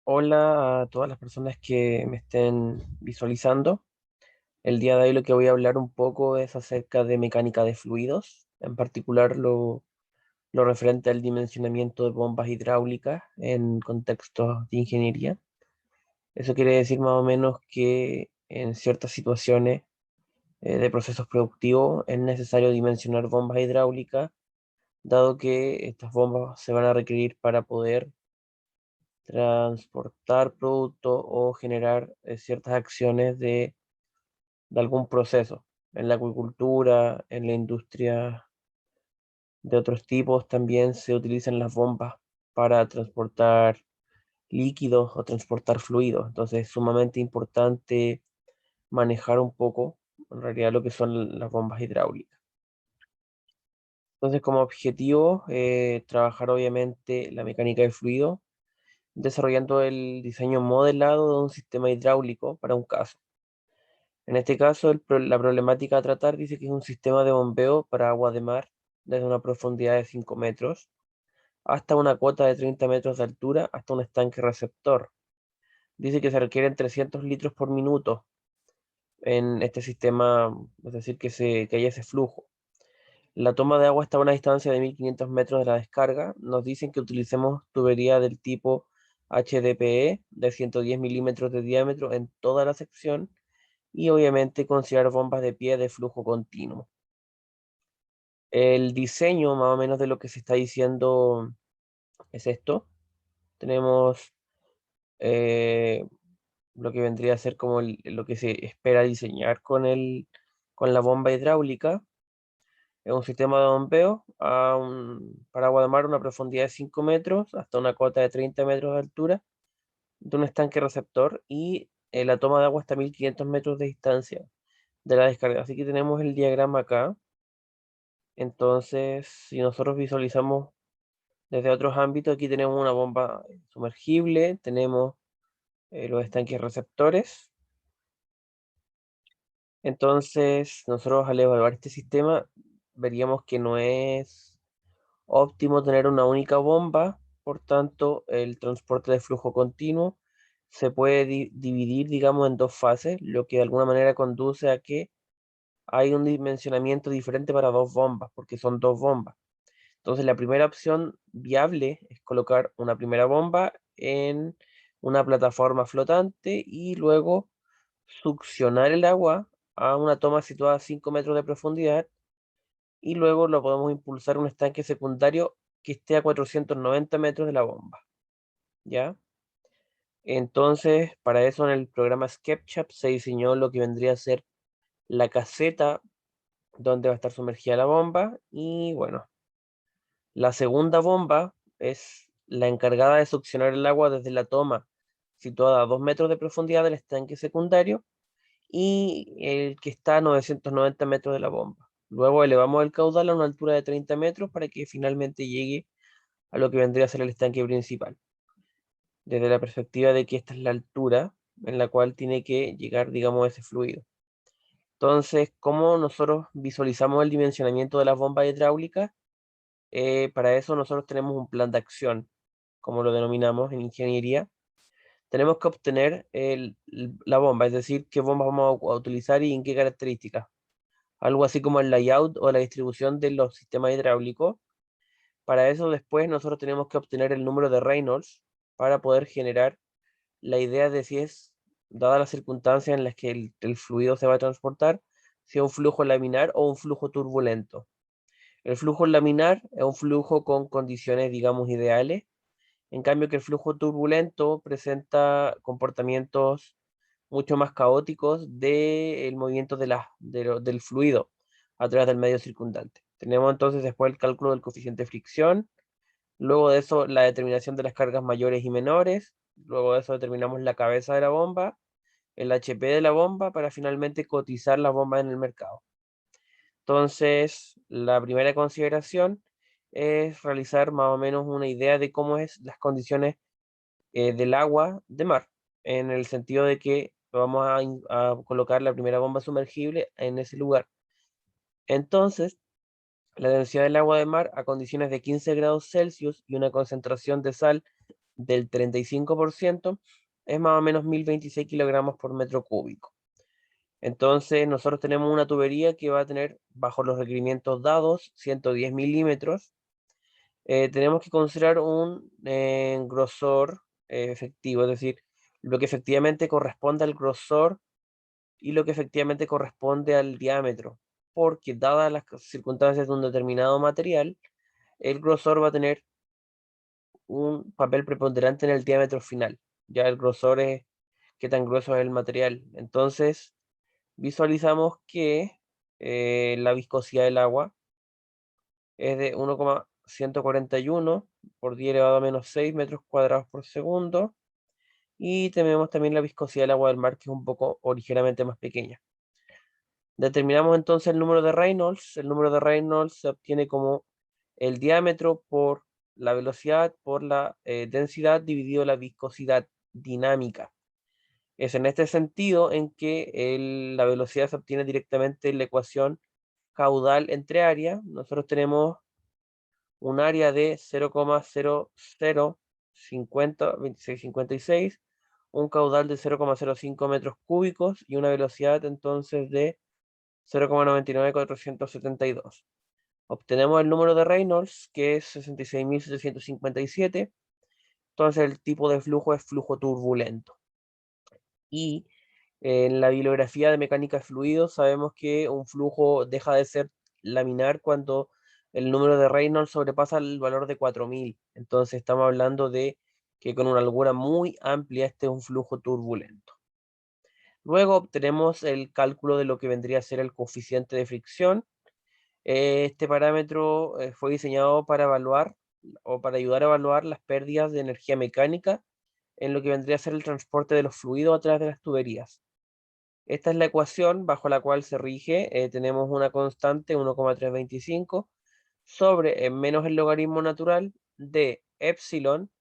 Hola a todas las personas que me estén visualizando. El día de hoy lo que voy a hablar un poco es acerca de mecánica de fluidos, en particular lo referente al dimensionamiento de bombas hidráulicas en contextos de ingeniería. Eso quiere decir más o menos que en ciertas situaciones de procesos productivos es necesario dimensionar bombas hidráulicas, dado que estas bombas se van a requerir para poder transportar productos o generar ciertas acciones de algún proceso. En la acuicultura, en la industria de otros tipos, también se utilizan las bombas para transportar líquidos o transportar fluidos. Entonces es sumamente importante manejar un poco, en realidad, lo que son las bombas hidráulicas. Entonces, como objetivo, trabajar obviamente la mecánica de fluido, desarrollando el diseño modelado de un sistema hidráulico para un caso. En este caso, la problemática a tratar dice que es un sistema de bombeo para agua de mar desde una profundidad de 5 metros hasta una cota de 30 metros de altura hasta un estanque receptor. Dice que se requieren 300 litros por minuto en este sistema, es decir, que haya ese flujo. La toma de agua está a una distancia de 1500 metros de la descarga. Nos dicen que utilicemos tubería del tipo HDPE de 110 milímetros de diámetro en toda la sección y obviamente considerar bombas de pie de flujo continuo. El diseño más o menos de lo que se está diciendo es esto. Tenemos eh, lo que vendría a ser como lo que se espera diseñar con la bomba hidráulica. Es un sistema de bombeo para agua de mar a una profundidad de 5 metros hasta una cota de 30 metros de altura de un estanque receptor y la toma de agua hasta 1500 metros de distancia de la descarga. Así que tenemos el diagrama acá. Entonces, si nosotros visualizamos desde otros ámbitos, aquí tenemos una bomba sumergible, tenemos los estanques receptores. Entonces, nosotros al evaluar este sistema, veríamos que no es óptimo tener una única bomba, por tanto, el transporte de flujo continuo se puede dividir, digamos, en dos fases, lo que de alguna manera conduce a que hay un dimensionamiento diferente para dos bombas, porque son dos bombas. Entonces, la primera opción viable es colocar una primera bomba en una plataforma flotante y luego succionar el agua a una toma situada a 5 metros de profundidad y luego lo podemos impulsar a un estanque secundario que esté a 490 metros de la bomba, ¿ya? Entonces, para eso en el programa SketchUp se diseñó lo que vendría a ser la caseta donde va a estar sumergida la bomba y bueno, la segunda bomba es la encargada de succionar el agua desde la toma situada a 2 metros de profundidad del estanque secundario y el que está a 990 metros de la bomba. Luego elevamos el caudal a una altura de 30 metros para que finalmente llegue a lo que vendría a ser el estanque principal, desde la perspectiva de que esta es la altura en la cual tiene que llegar, digamos, ese fluido. Entonces, ¿cómo nosotros visualizamos el dimensionamiento de las bombas hidráulicas? Para eso nosotros tenemos un plan de acción, como lo denominamos en ingeniería. Tenemos que obtener la bomba, es decir, qué bombas vamos a utilizar y en qué características. Algo así como el layout o la distribución de los sistemas hidráulicos. Para eso después nosotros tenemos que obtener el número de Reynolds para poder generar la idea de si es, dadas las circunstancias en las que el fluido se va a transportar, si es un flujo laminar o un flujo turbulento. El flujo laminar es un flujo con condiciones, digamos, ideales, en cambio que el flujo turbulento presenta comportamientos mucho más caóticos del movimiento del fluido a través del medio circundante. Tenemos entonces después el cálculo del coeficiente de fricción, luego de eso la determinación de las cargas mayores y menores, luego de eso determinamos la cabeza de la bomba, el HP de la bomba para finalmente cotizar la bomba en el mercado. Entonces, la primera consideración es realizar más o menos una idea de cómo es las condiciones del agua de mar, en el sentido de que vamos a colocar la primera bomba sumergible en ese lugar. Entonces, la densidad del agua de mar a condiciones de 15 grados Celsius y una concentración de sal del 35%, es más o menos 1026 kilogramos por metro cúbico. Entonces nosotros tenemos una tubería que va a tener, bajo los requerimientos dados, 110 milímetros. Tenemos que considerar un grosor efectivo, es decir, lo que efectivamente corresponde al grosor y lo que efectivamente corresponde al diámetro, porque dadas las circunstancias de un determinado material, el grosor va a tener un papel preponderante en el diámetro final. Ya el grosor es qué tan grueso es el material. Entonces, visualizamos que la viscosidad del agua es de 1,141 por 10 elevado a menos 6 metros cuadrados por segundo. Y tenemos también la viscosidad del agua del mar, que es un poco o ligeramente más pequeña. Determinamos entonces el número de Reynolds. El número de Reynolds se obtiene como el diámetro por la velocidad por la densidad dividido la viscosidad dinámica. Es en este sentido en que la velocidad se obtiene directamente en la ecuación caudal entre área. Nosotros tenemos un área de 0,00502656, un caudal de 0,05 metros cúbicos y una velocidad entonces de 0,99472. Obtenemos el número de Reynolds, que es 66.757. Entonces el tipo de flujo es flujo turbulento. Y en la bibliografía de mecánica de fluidos sabemos que un flujo deja de ser laminar cuando el número de Reynolds sobrepasa el valor de 4000. Entonces estamos hablando de que con una holgura muy amplia este es un flujo turbulento. Luego obtenemos el cálculo de lo que vendría a ser el coeficiente de fricción. Este parámetro fue diseñado para evaluar o para ayudar a evaluar las pérdidas de energía mecánica en lo que vendría a ser el transporte de los fluidos a través de las tuberías. Esta es la ecuación bajo la cual se rige. Tenemos una constante 1,325 sobre menos el logaritmo natural de epsilon.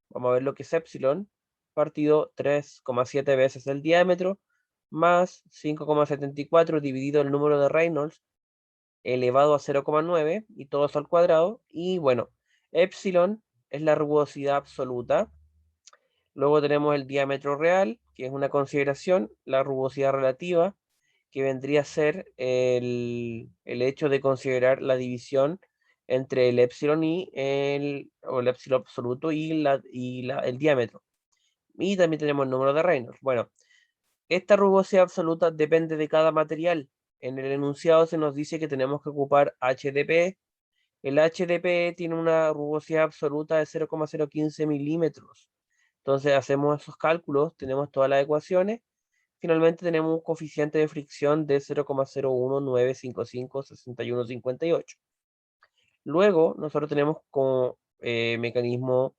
Vamos a ver lo que es epsilon, partido 3,7 veces el diámetro, más 5,74 dividido el número de Reynolds, elevado a 0,9 y todo eso al cuadrado. Y bueno, epsilon es la rugosidad absoluta. Luego tenemos el diámetro real, que es una consideración, la rugosidad relativa, que vendría a ser el hecho de considerar la división entre el epsilon o el epsilon absoluto el diámetro. Y también tenemos el número de Reynolds. Bueno, esta rugosidad absoluta depende de cada material. En el enunciado se nos dice que tenemos que ocupar HDP. El HDP tiene una rugosidad absoluta de 0,015 milímetros. Entonces hacemos esos cálculos, tenemos todas las ecuaciones. Finalmente tenemos un coeficiente de fricción de 0,019556158. Luego nosotros tenemos como mecanismo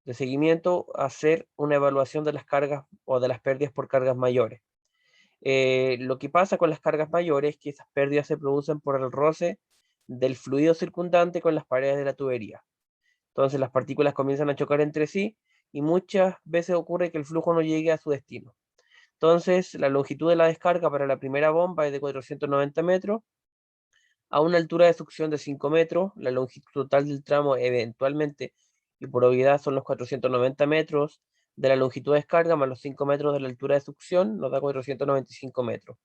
de seguimiento hacer una evaluación de las cargas o de las pérdidas por cargas mayores. Lo que pasa con las cargas mayores es que esas pérdidas se producen por el roce del fluido circundante con las paredes de la tubería. Entonces las partículas comienzan a chocar entre sí y muchas veces ocurre que el flujo no llegue a su destino. Entonces la longitud de la descarga para la primera bomba es de 490 metros a una altura de succión de 5 metros. La longitud total del tramo eventualmente y por obviedad son los 490 metros de la longitud de descarga más los 5 metros de la altura de succión, nos da 495 metros.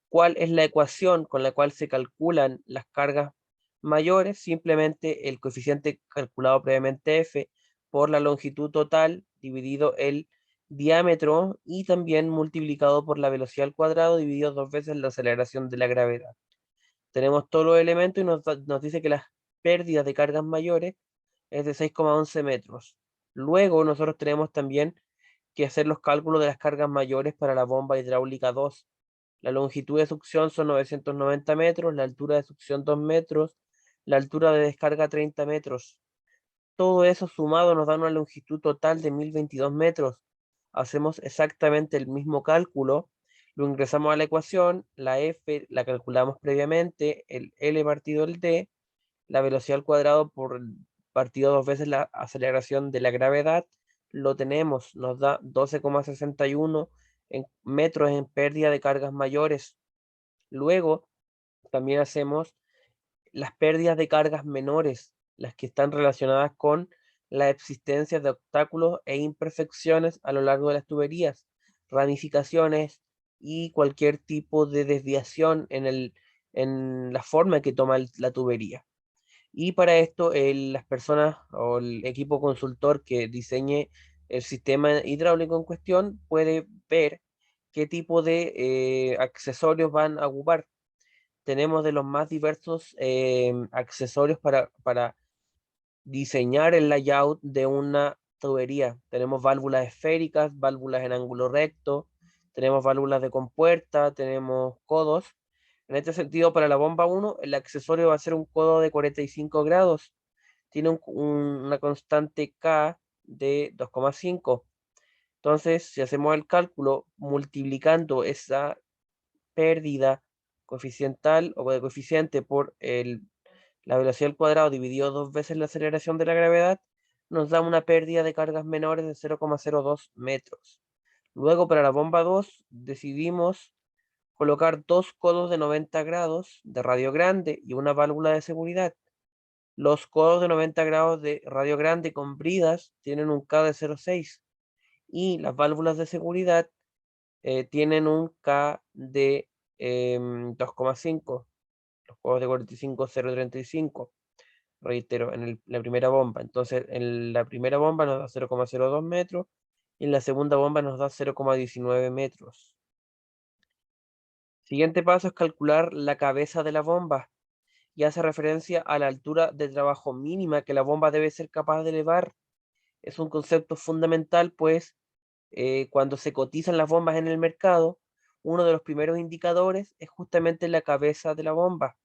¿Cuál es la ecuación con la cual se calculan las cargas mayores? Simplemente el coeficiente calculado previamente F por la longitud total dividido el diámetro y también multiplicado por la velocidad al cuadrado dividido 2 veces la aceleración de la gravedad. Tenemos todos los elementos y nos dice que las pérdidas de cargas mayores es de 6,11 metros. Luego nosotros tenemos también que hacer los cálculos de las cargas mayores para la bomba hidráulica 2. La longitud de succión son 990 metros, la altura de succión 2 metros, la altura de descarga 30 metros. Todo eso sumado nos da una longitud total de 1022 metros. Hacemos exactamente el mismo cálculo, lo ingresamos a la ecuación, la F la calculamos previamente, el L partido el D, la velocidad al cuadrado por partido 2 veces la aceleración de la gravedad, lo tenemos, nos da 12,61 metros en pérdida de cargas mayores. Luego, también hacemos las pérdidas de cargas menores, las que están relacionadas con la existencia de obstáculos e imperfecciones a lo largo de las tuberías, ramificaciones y cualquier tipo de desviación en la forma que toma la tubería. Y para esto, las personas o el equipo consultor que diseñe el sistema hidráulico en cuestión puede ver qué tipo de accesorios van a ocupar. Tenemos de los más diversos accesorios para diseñar el layout de una tubería. Tenemos válvulas esféricas, válvulas en ángulo recto, tenemos válvulas de compuerta, tenemos codos. En este sentido, para la bomba 1, el accesorio va a ser un codo de 45 grados. Tiene una constante K de 2,5. Entonces, si hacemos el cálculo multiplicando esa pérdida coeficiental o de coeficiente por la velocidad al cuadrado dividido dos veces la aceleración de la gravedad, nos da una pérdida de cargas menores de 0,02 metros. Luego, para la bomba 2, decidimos colocar dos codos de 90 grados de radio grande y una válvula de seguridad. Los codos de 90 grados de radio grande con bridas tienen un K de 0,6 y las válvulas de seguridad tienen un K de 2,5. Los codos de 45, 0,35. Reitero, en la primera bomba. Entonces, en la primera bomba nos da 0,02 metros y en la segunda bomba nos da 0,19 metros. Siguiente paso es calcular la cabeza de la bomba y hace referencia a la altura de trabajo mínima que la bomba debe ser capaz de elevar. Es un concepto fundamental, pues cuando se cotizan las bombas en el mercado, uno de los primeros indicadores es justamente la cabeza de la bomba.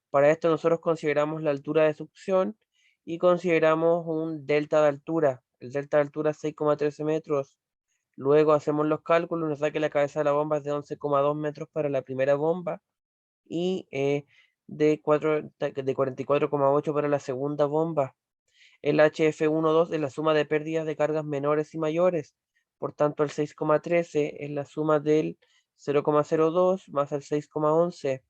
Para esto nosotros consideramos la altura de succión y consideramos un delta de altura. El delta de altura es 6,13 metros. Luego hacemos los cálculos, nos da que la cabeza de la bomba es de 11,2 metros para la primera bomba y de 44,8 para la segunda bomba. El HF12 es la suma de pérdidas de cargas menores y mayores. Por tanto, el 6,13 es la suma del 0,02 más el 6,11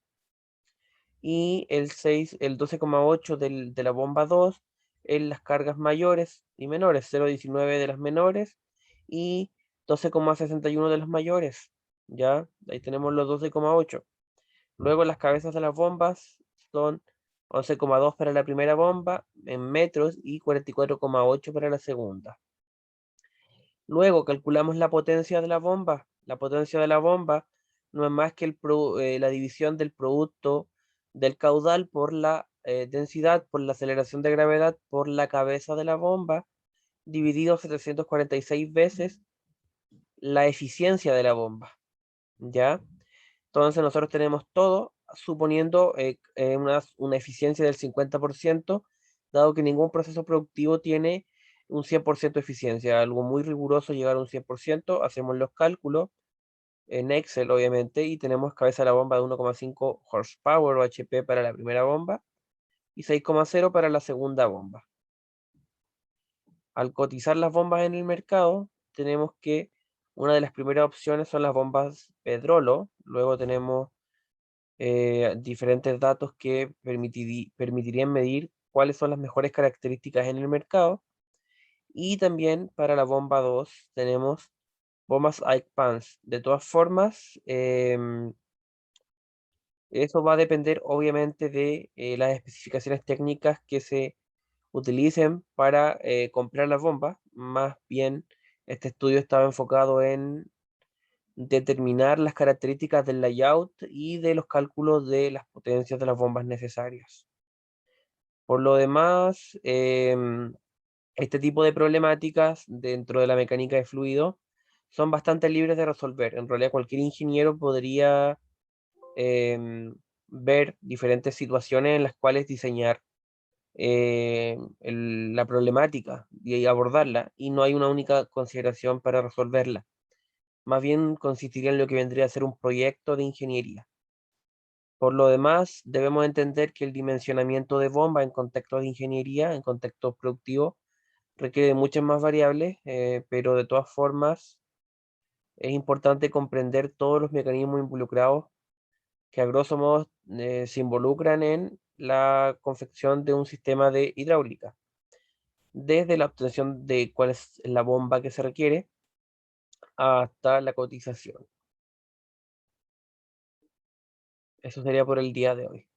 y el 12,8 de la bomba 2 en las cargas mayores y menores, 0,19 de las menores y 12,61 de las mayores. Ya, ahí tenemos los 12,8. Luego las cabezas de las bombas son 11,2 para la primera bomba en metros y 44,8 para la segunda. Luego calculamos la potencia de la bomba. La potencia de la bomba no es más que la división del producto del caudal por la densidad, por la aceleración de gravedad, por la cabeza de la bomba, dividido 746 veces la eficiencia de la bomba. ¿Ya? Entonces nosotros tenemos todo suponiendo una eficiencia del 50%, dado que ningún proceso productivo tiene un 100% de eficiencia, algo muy riguroso llegar a un 100%, hacemos los cálculos en Excel obviamente y tenemos cabeza de la bomba de 1,5 horsepower o HP para la primera bomba y 6,0 para la segunda bomba. Al cotizar las bombas en el mercado, tenemos que una de las primeras opciones son las bombas Pedrolo, luego tenemos diferentes datos que permitirían medir cuáles son las mejores características en el mercado. Y también para la bomba 2 tenemos bombas Ike-Pans. De todas formas, eso va a depender obviamente de las especificaciones técnicas que se utilicen para comprar las bombas. Más bien, este estudio estaba enfocado en determinar las características del layout y de los cálculos de las potencias de las bombas necesarias. Por lo demás, este tipo de problemáticas dentro de la mecánica de fluido son bastante libres de resolver. En realidad cualquier ingeniero podría ver diferentes situaciones en las cuales diseñar la problemática y abordarla, y no hay una única consideración para resolverla. Más bien consistiría en lo que vendría a ser un proyecto de ingeniería. Por lo demás, debemos entender que el dimensionamiento de bomba en contexto de ingeniería, en contexto productivo, requiere de muchas más variables, pero de todas formas es importante comprender todos los mecanismos involucrados que a grosso modo se involucran en la confección de un sistema de hidráulica. desde la obtención de cuál es la bomba que se requiere hasta la cotización. Eso sería por el día de hoy.